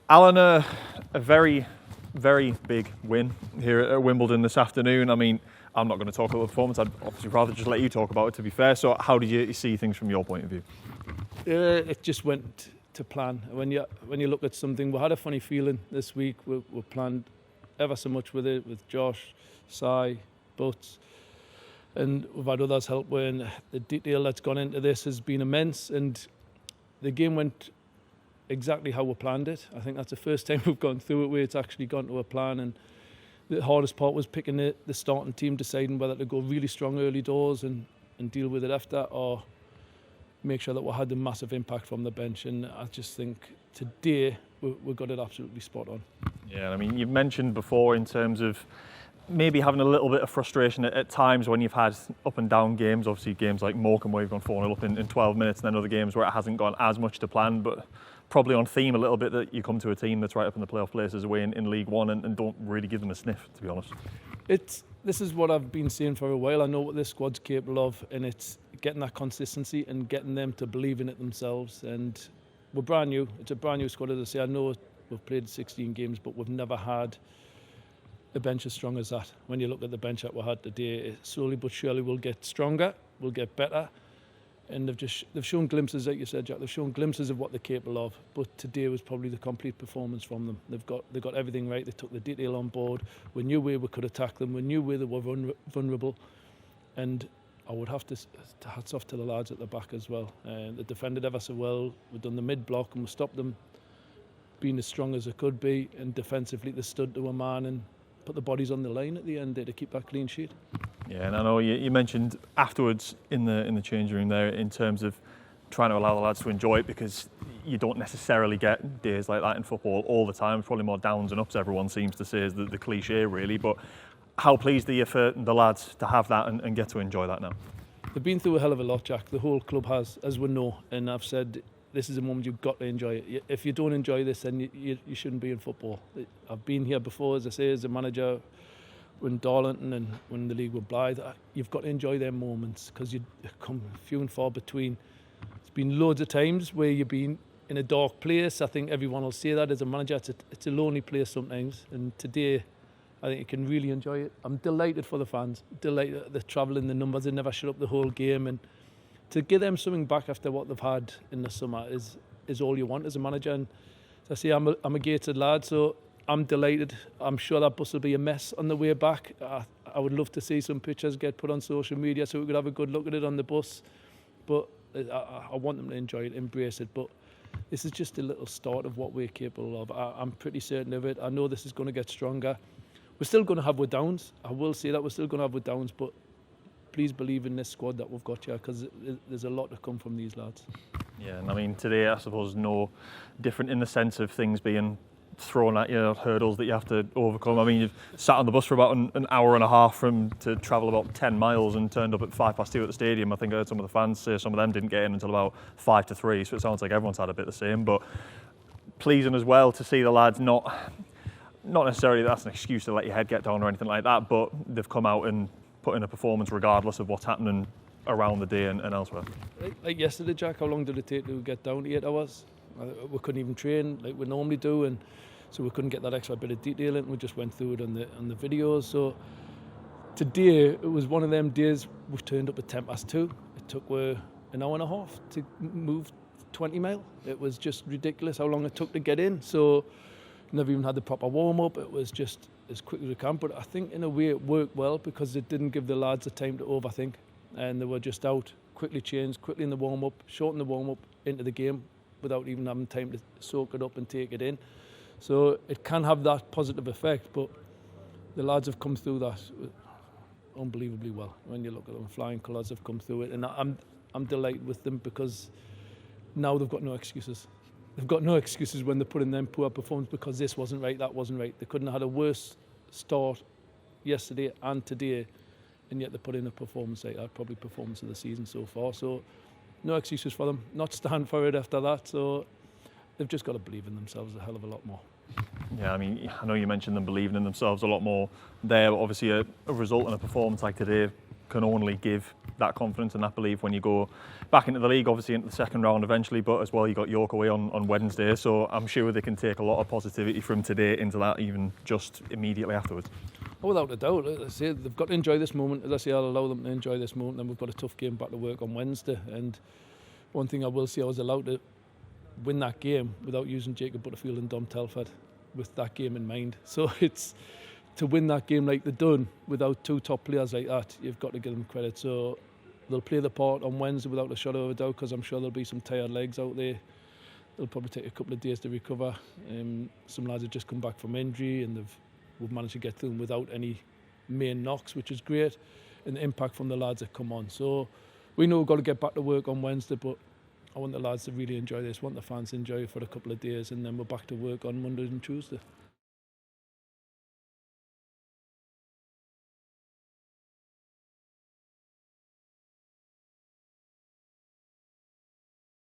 Alan, a very, very big win here at Wimbledon this afternoon. I mean, I'm not going to talk about the performance. I'd obviously rather just let you talk about it, to be fair. So how did you see things from your point of view? It just went to plan. When you look at something, we had a funny feeling this week. We planned ever so much with it, with Josh, Sai, Butts, and we've had others help. When the detail that's gone into this has been immense, and the game went exactly how we planned it. I think that's the first time we've gone through it where it's actually gone to a plan. And the hardest part was picking the starting team, deciding whether to go really strong early doors and deal with it after, or make sure that we had the massive impact from the bench. And I just think today we got it absolutely spot on. Yeah, I mean, you've mentioned before in terms of maybe having a little bit of frustration at times when you've had up and down games. Obviously games like Morecambe where you've gone 4-0 up in 12 minutes, and then other games where it hasn't gone as much to plan, but probably on theme a little bit that you come to a team that's right up in the playoff places away in League One and don't really give them a sniff, to be honest. This is what I've been saying for a while. I know what this squad's capable of, and it's getting that consistency and getting them to believe in it themselves. And we're brand new. It's a brand new squad, as I say. I know we've played 16 games, but we've never had a bench as strong as that. When you look at the bench that we had today, slowly but surely we'll get stronger, we'll get better. And they've shown glimpses, like you said, Jack. They've shown glimpses of what they're capable of. But today was probably the complete performance from them. They've got everything right. They took the detail on board. We knew where we could attack them. We knew where they were vulnerable. And I would have to hats off to the lads at the back as well. They defended ever so well. We've done the mid block and we stopped them being as strong as they could be. And defensively, they stood to a man and put the bodies on the line at the end there to keep that clean sheet. Yeah, and I know you mentioned afterwards in the changing room there in terms of trying to allow the lads to enjoy it, because you don't necessarily get days like that in football all the time. It's probably more downs and ups, everyone seems to say, is the cliche really. But how pleased are you for the lads to have that and get to enjoy that now? They've been through a hell of a lot, Jack. The whole club has, as we know. And I've said, this is a moment you've got to enjoy it. If you don't enjoy this, then you shouldn't be in football. I've been here before, as I say, as a manager, when Darlington and when the league were Blythe. You've got to enjoy their moments, because you come few and far between. It's been loads of times where you've been in a dark place. I think everyone will say that as a manager. It's a lonely place sometimes. And today, I think you can really enjoy it. I'm delighted for the fans. Delighted that they're travelling, the numbers. They never shut up the whole game. And to give them something back after what they've had in the summer is all you want as a manager. And as I say, I'm a Gateshead lad, so I'm delighted. I'm sure that bus will be a mess on the way back. I would love to see some pictures get put on social media so we could have a good look at it on the bus. But I want them to enjoy it, embrace it. But this is just a little start of what we're capable of. I'm pretty certain of it. I know this is going to get stronger. We're still going to have our downs. I will say that we're still going to have our downs, but please believe in this squad that we've got here, because there's a lot to come from these lads. Yeah, and I mean, today I suppose no different in the sense of things being thrown at you, hurdles that you have to overcome. I mean, you've sat on the bus for about an hour and a half to travel about 10 miles and turned up at 2:05 at the stadium. I think I heard some of the fans say some of them didn't get in until about 2 to 3, so it sounds like everyone's had a bit the same. But pleasing as well to see the lads not necessarily that's an excuse to let your head get down or anything like that, but they've come out and put in a performance regardless of what's happening around the day and elsewhere. Like yesterday, Jack, how long did it take to get down to 8 hours? We couldn't even train like we normally do, and so we couldn't get that extra bit of detail in. We just went through it on the videos. So today it was one of them days. We turned up at 2:10. It took an hour and a half to move 20 mile. It was just ridiculous how long it took to get in. So never even had the proper warm up. It was just as quick as we can. But I think in a way it worked well, because it didn't give the lads the time to overthink, and they were just out, quickly changed, quickly in the warm up, shorten the warm up into the game without even having time to soak it up and take it in. So it can have that positive effect, but the lads have come through that unbelievably well. When you look at them, flying colours have come through it, and I'm delighted with them, because now they've got no excuses. They've got no excuses when they put in them poor performance, because this wasn't right, that wasn't right. They couldn't have had a worse start yesterday and today, and yet they put in a performance like that, probably performance of the season so far. So no excuses for them, not stand for it after that. So they've just got to believe in themselves a hell of a lot more. Yeah, I mean, I know you mentioned them believing in themselves a lot more there, but obviously a result and a performance like today can only give that confidence and that belief when you go back into the league, obviously into the second round eventually, but as well you got York away on Wednesday, so I'm sure they can take a lot of positivity from today into that even just immediately afterwards. Oh, without a doubt. As I say, they've got to enjoy this moment. As I say, I'll allow them to enjoy this moment. Then we've got a tough game back to work on Wednesday. And one thing I will say, I was allowed to win that game without using Jacob Butterfield and Dom Telford with that game in mind. So it's to win that game like they've done without two top players like that, you've got to give them credit. So they'll play the part on Wednesday without a shadow of a doubt, because I'm sure there'll be some tired legs out there. They'll probably take a couple of days to recover. Some lads have just come back from injury and we've managed to get through them without any main knocks, which is great, and the impact from the lads that come on. So we know we've got to get back to work on Wednesday, but I want the lads to really enjoy this, want the fans to enjoy it for a couple of days, and then we're back to work on Monday and Tuesday.